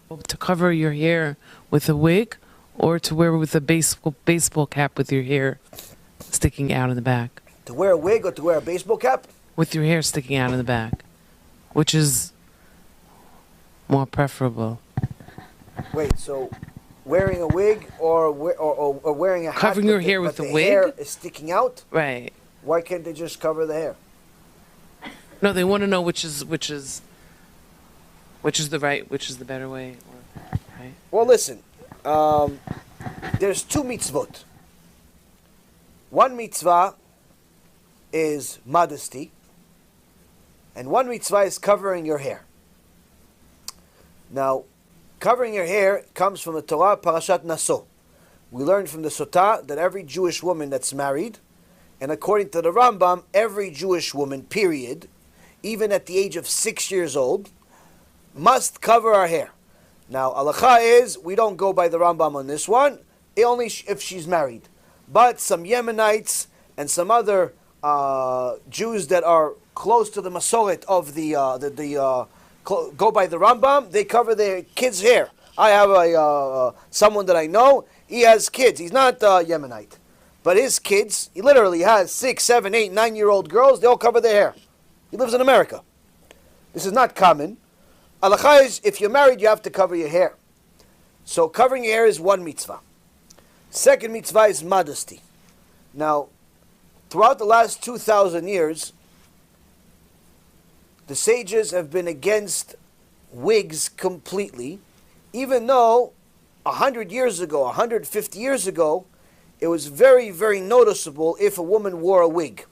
To cover your hair with a wig, or to wear with a baseball cap with your hair sticking out in the back? To wear a wig or to wear a baseball cap? With your hair sticking out in the back. Which is more preferable? Wait, so wearing a wig or wearing a hat, covering your hair with a wig, hair is sticking out? Right. Why can't they just cover the hair? No, they want to know which is the better way. Right? Well, listen. There's two mitzvot. One mitzvah is modesty, and one mitzvah is covering your hair. Now, covering your hair comes from the Torah, Parashat Naso. We learned from the Sotah that every Jewish woman that's married, and according to the Rambam, every Jewish woman, period, even at the age of 6 years old, must cover her hair. Now, halacha is, we don't go by the Rambam on this one, only if she's married. But some Yemenites and some other Jews that are close to the Masoret of go by the Rambam, they cover their kids' hair. I have someone that I know, he has kids. He's not Yemenite. But his kids, he literally has 6, 7, 8, 9-year-old girls, they all cover their hair. He lives in America. This is not common. Halakha is, if you're married, you have to cover your hair. So covering your hair is one mitzvah. Second mitzvah is modesty. Now, throughout the last 2,000 years, the sages have been against wigs completely, even though 100 years ago, 150 years ago, it was very, very noticeable if a woman wore a wig.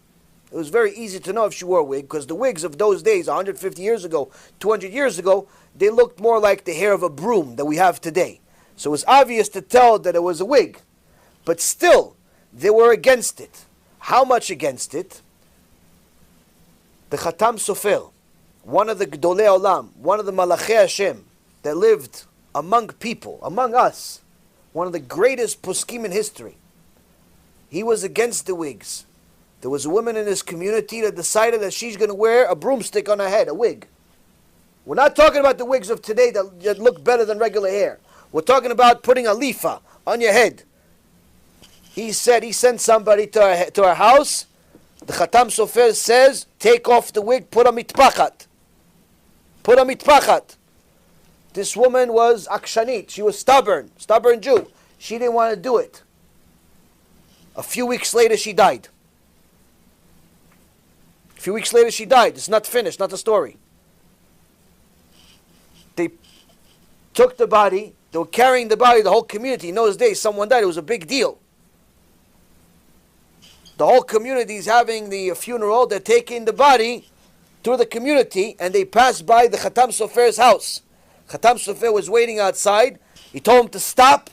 It was very easy to know if she wore a wig, because the wigs of those days, 150 years ago, 200 years ago, they looked more like the hair of a broom that we have today. So it was obvious to tell that it was a wig. But still, they were against it. How much against it? The Khatam Sofer, one of the Gdolei Olam, one of the Malachei Hashem, that lived among people, among us, one of the greatest poskim in history. He was against the wigs. There was a woman in his community that decided that she's going to wear a broomstick on her head, a wig. We're not talking about the wigs of today that look better than regular hair. We're talking about putting a lifa on your head. He sent somebody to her house. The Khatam Sofer says, take off the wig, put a mitpachat. Put a mitpachat. This woman was akshanit. She was stubborn Jew. She didn't want to do it. A few weeks later, she died. It's not finished, not the story. They took the body. They were carrying the body, the whole community. In those days, someone died. It was a big deal. The whole community is having the funeral. They're taking the body through the community, and they passed by the Khatam Sofer's house. Khatam Sofer was waiting outside. He told him to stop.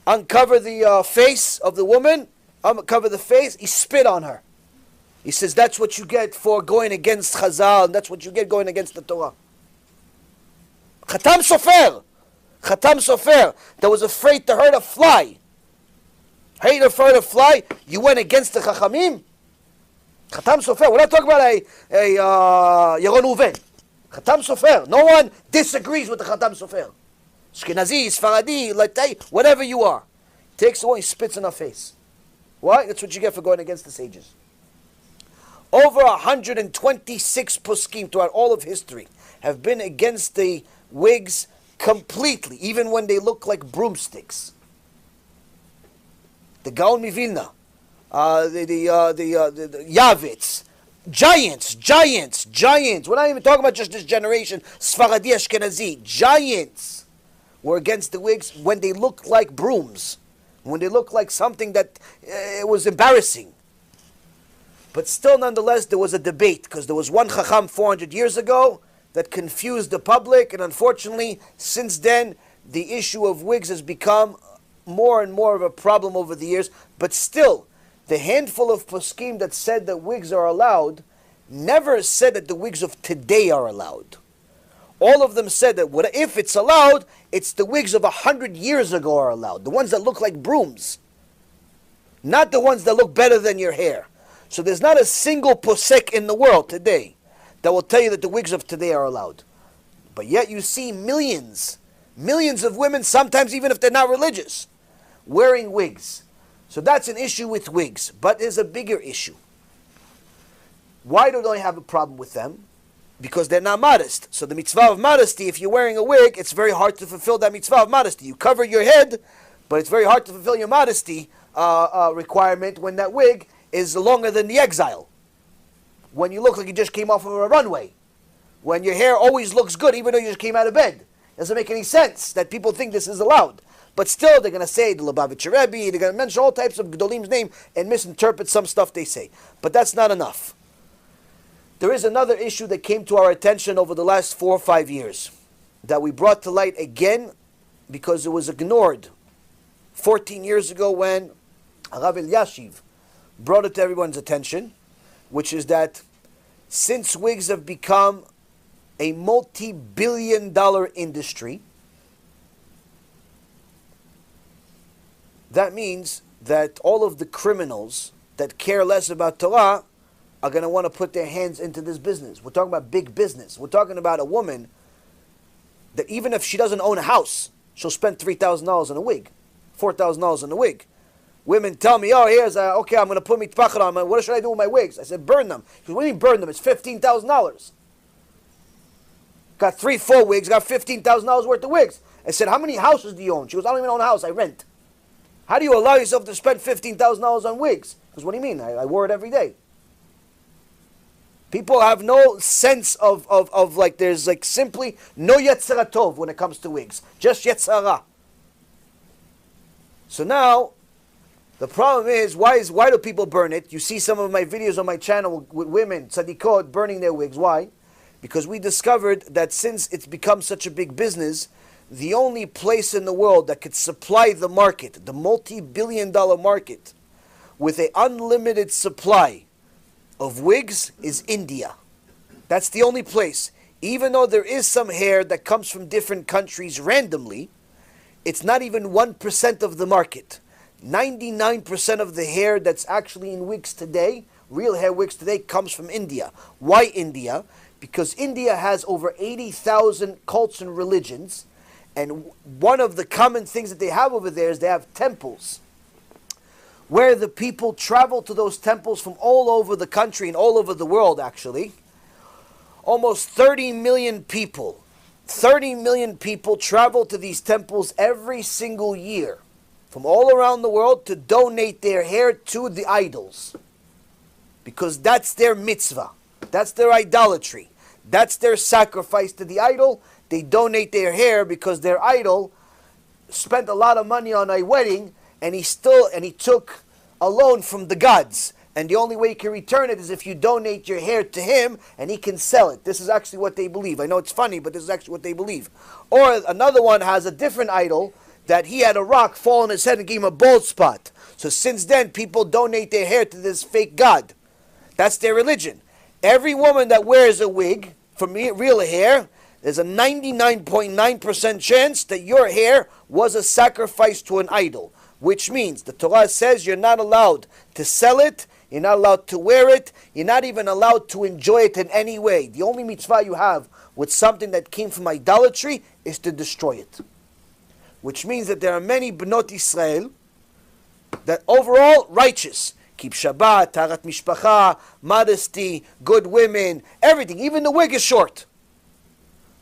Uncover the face of the woman. Uncover the face. He spit on her. He says, that's what you get for going against Chazal, and that's what you get going against the Torah. Khatam Sofer, that was afraid to hurt a fly. You went against the Chachamim? Khatam Sofer, we're not talking about a Yaron Uven. Khatam Sofer, no one disagrees with the Khatam Sofer. Ashkenazi, Sfaradi, Latai, whatever you are. Takes away, he spits in her face. Why? That's what you get for going against the sages. Over 126 poskim throughout all of history have been against the wigs completely, even when they look like broomsticks. The Gaon Mivilna, the Yavitz, giants. We're not even talking about just this generation, Sfaradi, Ashkenazi. Giants were against the wigs when they looked like brooms, when they looked like something that it was embarrassing. But still, nonetheless, there was a debate, because there was one Chacham 400 years ago that confused the public, and unfortunately, since then, the issue of wigs has become more and more of a problem over the years. But still, the handful of poskim that said that wigs are allowed never said that the wigs of today are allowed. All of them said that if it's allowed, it's the wigs of 100 years ago are allowed, the ones that look like brooms, not the ones that look better than your hair. So there's not a single posek in the world today that will tell you that the wigs of today are allowed. But yet you see millions of women, sometimes even if they're not religious, wearing wigs. So that's an issue with wigs. But there's a bigger issue. Why don't I have a problem with them? Because they're not modest. So the mitzvah of modesty, if you're wearing a wig, it's very hard to fulfill that mitzvah of modesty. You cover your head, but it's very hard to fulfill your modesty requirement when that wig is longer than the exile. When you look like you just came off of a runway. When your hair always looks good even though you just came out of bed. It doesn't make any sense that people think this is allowed. But still, they're going to say the Lubavitcher Rebbe, they're going to mention all types of Gedolim's name and misinterpret some stuff they say. But that's not enough. There is another issue that came to our attention over the last 4 or 5 years that we brought to light again because it was ignored 14 years ago when Rabbi Yashiv brought it to everyone's attention, which is that since wigs have become a multi-billion-dollar industry, that means that all of the criminals that care less about Torah are going to want to put their hands into this business. We're talking about big business. We're talking about a woman that even if she doesn't own a house, she'll spend $3,000 on a wig, $4,000 on a wig. Women tell me, oh, okay, I'm going to put mitpachar on. What should I do with my wigs? I said, burn them. She goes, what do you mean burn them? It's $15,000. Got 3 full wigs, got $15,000 worth of wigs. I said, how many houses do you own? She goes, I don't even own a house, I rent. How do you allow yourself to spend $15,000 on wigs? Because what do you mean? I wore it every day. People have no sense of like, there's like simply no Yetzirah Tov when it comes to wigs. Just Yetzirah. So now, the problem is, why do people burn it? You see some of my videos on my channel with women, tzadikot, burning their wigs. Why? Because we discovered that since it's become such a big business, the only place in the world that could supply the market, the multi-billion-dollar market, with an unlimited supply of wigs is India. That's the only place. Even though there is some hair that comes from different countries randomly, it's not even 1% of the market. 99% of the hair that's actually in wigs today, real hair wigs today, comes from India. Why India? Because India has over 80,000 cults and religions, and one of the common things that they have over there is they have temples, where the people travel to those temples from all over the country and all over the world, actually. Almost 30 million people. 30 million people travel to these temples every single year from all around the world to donate their hair to the idols. Because that's their mitzvah. That's their idolatry. That's their sacrifice to the idol. They donate their hair because their idol spent a lot of money on a wedding, and he took a loan from the gods. And the only way you can return it is if you donate your hair to him and he can sell it. This is actually what they believe. I know it's funny, but this is actually what they believe. Or another one has a different idol that he had a rock fall on his head and gave him a bald spot. So since then, people donate their hair to this fake god. That's their religion. Every woman that wears a wig from real hair, there's a 99.9% chance that your hair was a sacrifice to an idol. Which means the Torah says you're not allowed to sell it, you're not allowed to wear it, you're not even allowed to enjoy it in any way. The only mitzvah you have with something that came from idolatry is to destroy it. Which means that there are many Bnot Israel that overall righteous. Keep Shabbat, Tarat Mishpacha, modesty, good women, everything. Even the wig is short.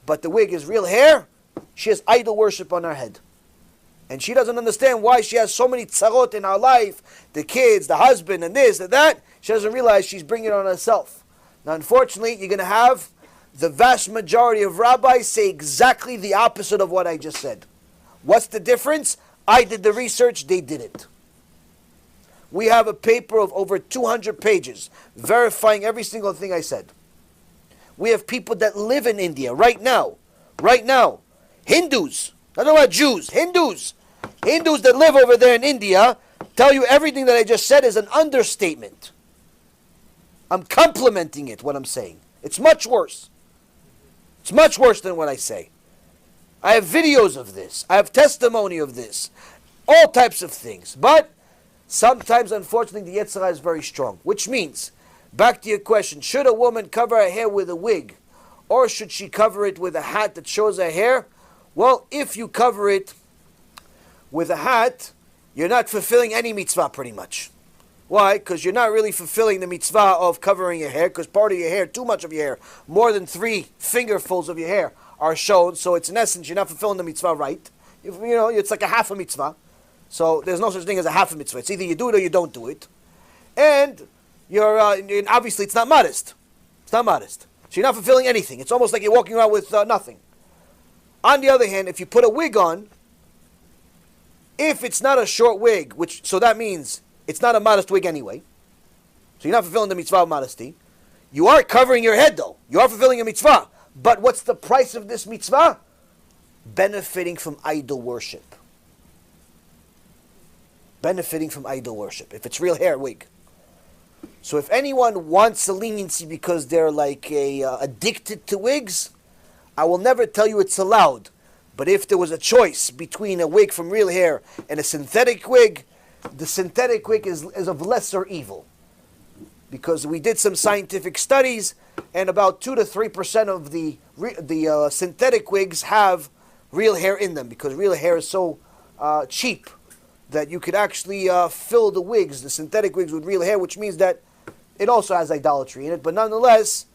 But the wig is real hair. She has idol worship on her head. And she doesn't understand why she has so many tzarot in her life, the kids, the husband, and this and that. She doesn't realize she's bringing it on herself. Now, unfortunately, you're going to have the vast majority of rabbis say exactly the opposite of what I just said. What's the difference? I did the research, they didn't. We have a paper of over 200 pages verifying every single thing I said. We have people that live in India right now. Right now. Hindus. I don't know about Jews. Hindus. Hindus that live over there in India tell you everything that I just said is an understatement. I'm complimenting it, what I'm saying. It's much worse. It's much worse than what I say. I have videos of this. I have testimony of this. All types of things. But sometimes, unfortunately, the Yetzirah is very strong. Which means Back to your question, should a woman cover her hair with a wig, or should she cover it with a hat that shows her hair? Well, if you cover it with a hat, you're not fulfilling any mitzvah pretty much. Why? Because you're not really fulfilling the mitzvah of covering your hair, because part of your hair, too much of your hair, more than 3 fingerfuls of your hair are shown, so it's in essence, you're not fulfilling the mitzvah right. You know, it's like a half a mitzvah. So there's no such thing as a half a mitzvah. It's either you do it or you don't do it. And and obviously it's not modest. It's not modest. So you're not fulfilling anything. It's almost like you're walking around with nothing. On the other hand, if you put a wig on, if it's not a short wig, so that means it's not a modest wig anyway, so you're not fulfilling the mitzvah of modesty, you are covering your head though. You are fulfilling a mitzvah. But what's the price of this mitzvah? Benefiting from idol worship. Benefiting from idol worship. If it's real hair, wig. So if anyone wants a leniency because they're like addicted to wigs, I will never tell you it's allowed. But if there was a choice between a wig from real hair and a synthetic wig, the synthetic wig is of lesser evil. Because we did some scientific studies, and about 2 to 3% of the synthetic wigs have real hair in them, because real hair is so cheap that you could actually fill the wigs, the synthetic wigs, with real hair, which means that it also has idolatry in it, but nonetheless,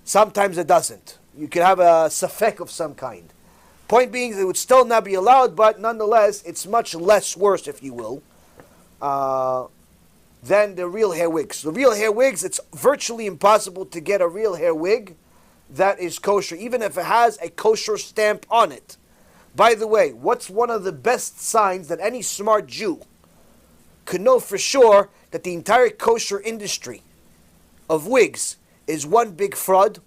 sometimes it doesn't. You could have a safek of some kind. Point being, it would still not be allowed, but nonetheless, it's much less worse, if you will, than the real hair wigs. The real hair wigs, it's virtually impossible to get a real hair wig that is kosher, even if it has a kosher stamp on it. By the way, what's one of the best signs that any smart Jew could know for sure that the entire kosher industry of wigs is one big fraud?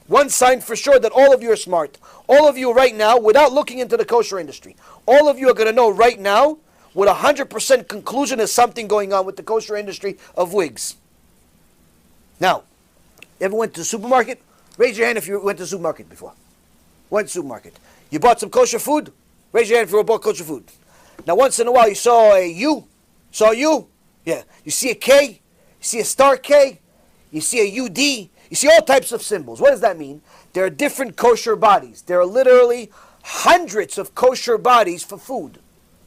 One sign for sure that all of you are smart. All of you right now, without looking into the kosher industry, all of you are going to know right now with 100% conclusion there's something going on with the kosher industry of wigs. Now, you ever went to the supermarket? Raise your hand if you went to the supermarket before. Went to the supermarket. You bought some kosher food? Raise your hand if you bought kosher food. Now, once in a while, you saw a U. Saw a U? Yeah. You see a K? You see a star K? You see a UD? You see all types of symbols. What does that mean? There are different kosher bodies. There are literally hundreds of kosher bodies for food.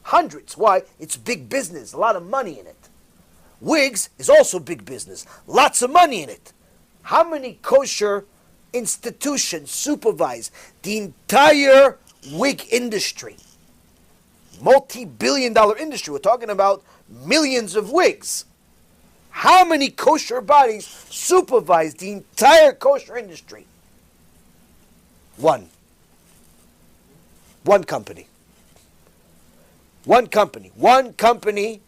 Hundreds. Why? It's big business. A lot of money in it. Wigs is also big business. Lots of money in it. How many kosher institutions supervise the entire wig industry? Multi-billion-dollar industry. We're talking about millions of wigs. How many kosher bodies supervise the entire kosher industry? One. One company. One company. One company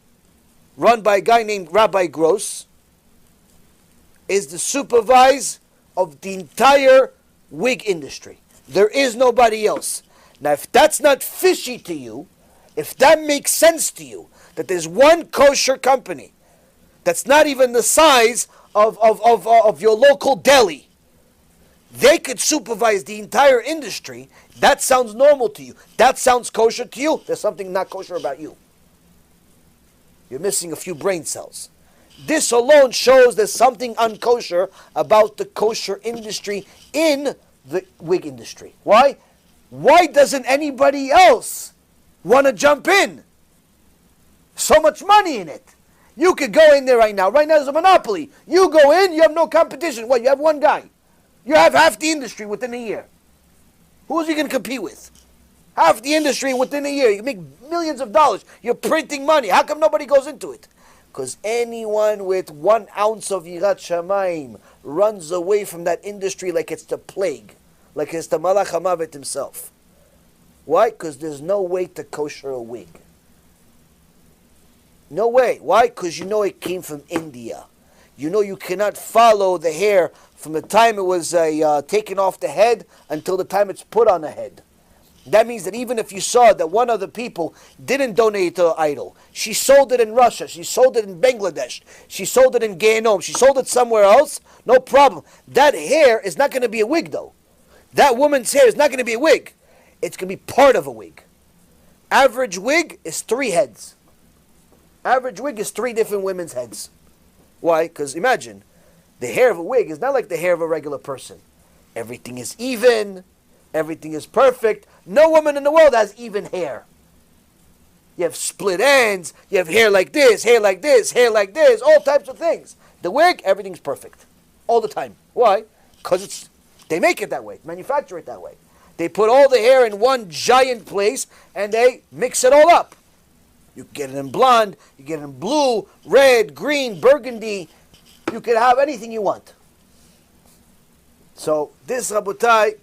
run by a guy named Rabbi Gross is the supervisor of the entire wig industry. There is nobody else. Now, if that's not fishy to you, if that makes sense to you, that there's one kosher company that's not even the size of your local deli, they could supervise the entire industry, that sounds normal to you. That sounds kosher to you. There's something not kosher about you. You're missing a few brain cells. This alone shows there's something unkosher about the kosher industry in the wig industry. Why? Why doesn't anybody else want to jump in? So much money in it. You could go in there right now. Right now there's a monopoly. You go in, you have no competition. What, you have one guy. You have half the industry within a year. Who's he going to compete with? Half the industry within a year. You make millions of dollars. You're printing money. How come nobody goes into it? Because anyone with 1 ounce of Yirat Shamayim runs away from that industry like it's the plague. Like it's the Malach HaMavet himself. Why? Because there's no way to kosher a wig. No way. Why? Because you know it came from India. You know you cannot follow the hair from the time it was taken off the head until the time it's put on the head. That means that even if you saw that one of the people didn't donate to the idol, she sold it in Russia, she sold it in Bangladesh, she sold it in Gehenom, she sold it somewhere else, no problem. That hair is not going to be a wig though. That woman's hair is not going to be a wig. It's going to be part of a wig. Average wig is 3 heads. Average wig is 3 different women's heads. Why? Because imagine, the hair of a wig is not like the hair of a regular person. Everything is even. Everything is perfect. No woman in the world has even hair. You have split ends. You have hair like this, hair like this, hair like this, all types of things. The wig, everything's perfect. All the time. Why? Because they make it that way. Manufacture it that way. They put all the hair in one giant place and they mix it all up. You can get it in blonde, you get it in blue, red, green, burgundy. You can have anything you want. So this, Rabotai,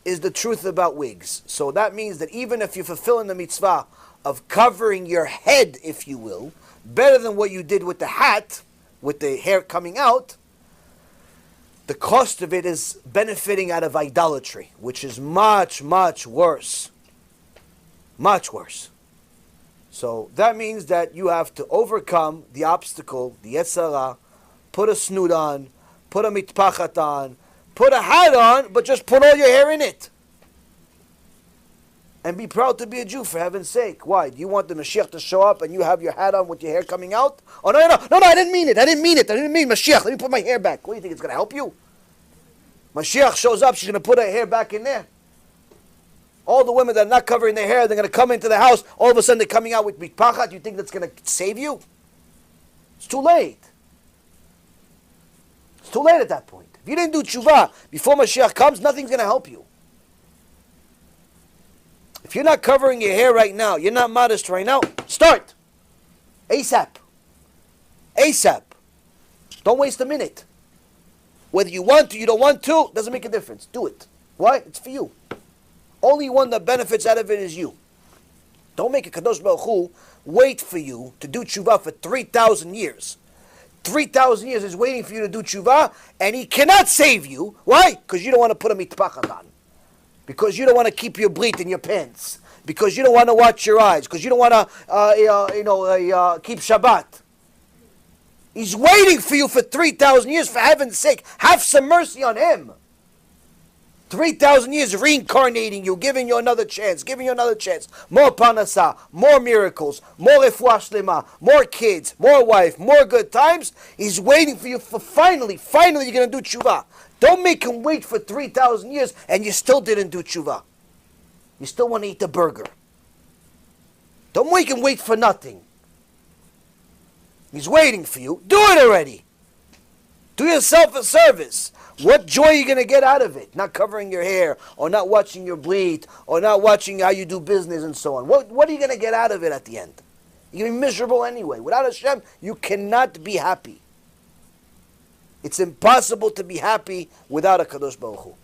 is the truth about wigs. So that means that even if you're fulfilling the mitzvah of covering your head, if you will, better than what you did with the hat, with the hair coming out, the cost of it is benefiting out of idolatry, which is much, much worse. Much worse. So that means that you have to overcome the obstacle, the Yetzirah, put a snoot on, put a mitpachat on, put a hat on, but just put all your hair in it. And be proud to be a Jew, for heaven's sake. Why? Do you want the Mashiach to show up and you have your hat on with your hair coming out? Oh, no, I didn't mean it. I didn't mean Mashiach. Let me put my hair back. What do you think, it's going to help you? Mashiach shows up, she's going to put her hair back in there. All the women that are not covering their hair, they're going to come into the house, all of a sudden they're coming out with mitpachat. You think that's going to save you? It's too late. It's too late at that point. If you didn't do tshuva before Mashiach comes, nothing's going to help you. If you're not covering your hair right now, you're not modest right now, start. ASAP. ASAP. Don't waste a minute. Whether you want to, you don't want to, doesn't make a difference. Do it. Why? It's for you. Only one that benefits out of it is you. Don't make a Kadosh Baruch Hu wait for you to do tshuva for 3,000 years. 3,000 years is waiting for you to do tshuva, and he cannot save you. Why? Because you don't want to put a mitpachat on. Because you don't want to keep your brit in your pants. Because you don't want to watch your eyes. Because you don't want to keep Shabbat. He's waiting for you for 3,000 years, for heaven's sake. Have some mercy on him. 3,000 years reincarnating you, giving you another chance, More panasa, more miracles, more refuah shlema, more kids, more wife, more good times. He's waiting for you for finally you're going to do tshuva. Don't make him wait for 3,000 years and you still didn't do tshuva. You still want to eat the burger. Don't make him wait for nothing. He's waiting for you. Do it already. Do yourself a service. What joy are you going to get out of it? Not covering your hair, or not watching your bleed, or not watching how you do business and so on. What are you going to get out of it at the end? You're going to be miserable anyway. Without Hashem, you cannot be happy. It's impossible to be happy without a Kadosh Baruch Hu.